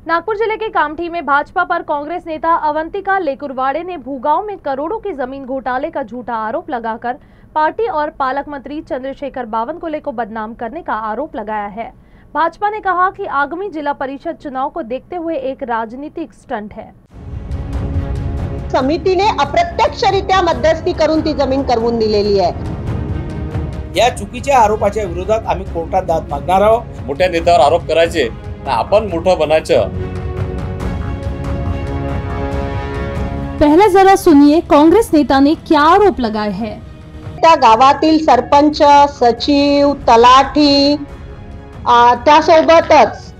नागपुर जिले के कामठी में भाजपा पर कांग्रेस नेता अवंतिका लेकुरवाड़े ने भूगांव में करोड़ों की जमीन घोटाले का झूठा आरोप लगाकर पार्टी और पालक मंत्री चंद्रशेखर बावनकुले को बदनाम करने का आरोप लगाया है। भाजपा ने कहा कि आगामी जिला परिषद चुनाव को देखते हुए एक राजनीतिक स्टंट है। समितीने अप्रत्यक्षरित्या मध्यस्थी करून ती जमीन करवून दिलेली आहे। या चुकीच्या आरोपाच्या विरोधात आम्ही कोर्टात दाद मागणार आहोत। मोठ्या नेत्यावर आरोप करायचे, आपण मोठं बनायचं। पहले जरा सुनिए कांग्रेस नेता ने क्या आरोप लगाए हैं। त्या गावातील सरपंच, सचिव, तलाठी त्यासोबतच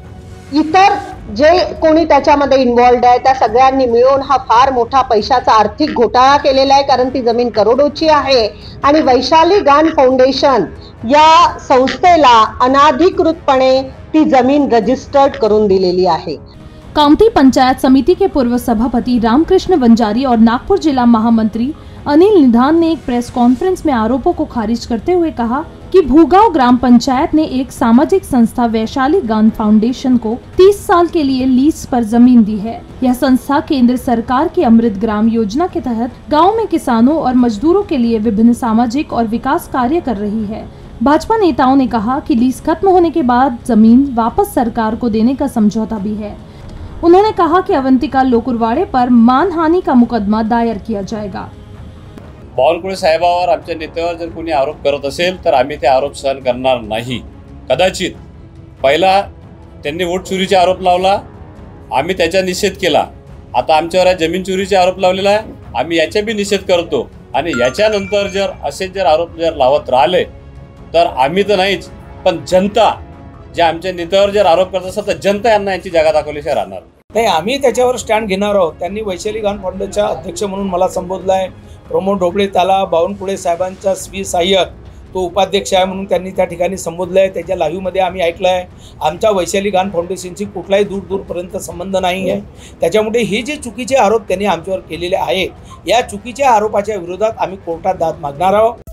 इतर जे कोणी त्याच्यामध्ये इन्व्हॉल्ड आहे त्या सगळ्यांनी मिळून हा फार मोठा पैशाचा आर्थिक घोटाळा केलेला आहे, कारण ती जमीन करोडोची आहे आणि वैशाली गान फाउंडेशन या संस्थेला अनाधिकृतपणे ती जमीन रजिस्टर्ड करून दिलेली आहे। कामठी पंचायत समिति के पूर्व सभापति रामकृष्ण वंजारी और नागपुर जिला महामंत्री अनिल निधान ने एक प्रेस कॉन्फ्रेंस में आरोपों को खारिज करते हुए कहा कि भूगांव ग्राम पंचायत ने एक सामाजिक संस्था वैशाली गान फाउंडेशन को 30 साल के लिए लीज पर जमीन दी है। यह संस्था केंद्र सरकार की अमृत ग्राम योजना के तहत गांव में किसानों और मजदूरों के लिए विभिन्न सामाजिक और विकास कार्य कर रही है। भाजपा नेताओं ने कहा कि लीज खत्म होने के बाद जमीन वापस सरकार को देने का समझौता भी है। उन्होंने कहा कि अवंतिका लेकुरवाड़े पर मानहानि का मुकदमा दायर किया जाएगा। बावनकुळे साहेबांवर आमच्या नेत्यावर जर कोणी आरोप करत असेल तर आम्ही ते आरोप सहन करणार नाही। कदाचित पहिला त्यांनी वोट चोरीचा आरोप लावला, आम्ही त्याचा निषेध केला। आता आमच्यावर जमीन चोरीचा आरोप लावलेला आहे, आम्ही याचा बी निषेध करतो आणि याच्यानंतर जर असे जर आरोप जर लावत राहिले तर आम्ही तर नाहीच, पण जनता जे आमच्या नेत्यावर जर आरोप करत असेल तर जनता यांना यांची जागा दाखवल्याशिवाय राहणार नाही। आम्ही त्याच्यावर स्टँड घेणार आहोत। त्यांनी वैशाली गान फाउंडेशनचा अध्यक्ष म्हणून मला संबोधलं आहे। प्रमोद ढोबळे त्याला बावनकुळे साहेबांचा स्वी सहाय्यक तो उपाध्यक्ष आहे म्हणून त्यांनी त्या ठिकाणी संबोधलं आहे। त्याच्या लाईव्हमध्ये आम्ही ऐकलं आहे। आमच्या वैशाली गान फाउंडेशनची कुठलाही दूरपर्यंत संबंध नाही आहे। त्याच्यामुळे हे जे चुकीचे आरोप त्यांनी आमच्यावर केलेले आहे, या चुकीच्या आरोपाच्या विरोधात आम्ही कोर्टात दाद मागणार आहोत।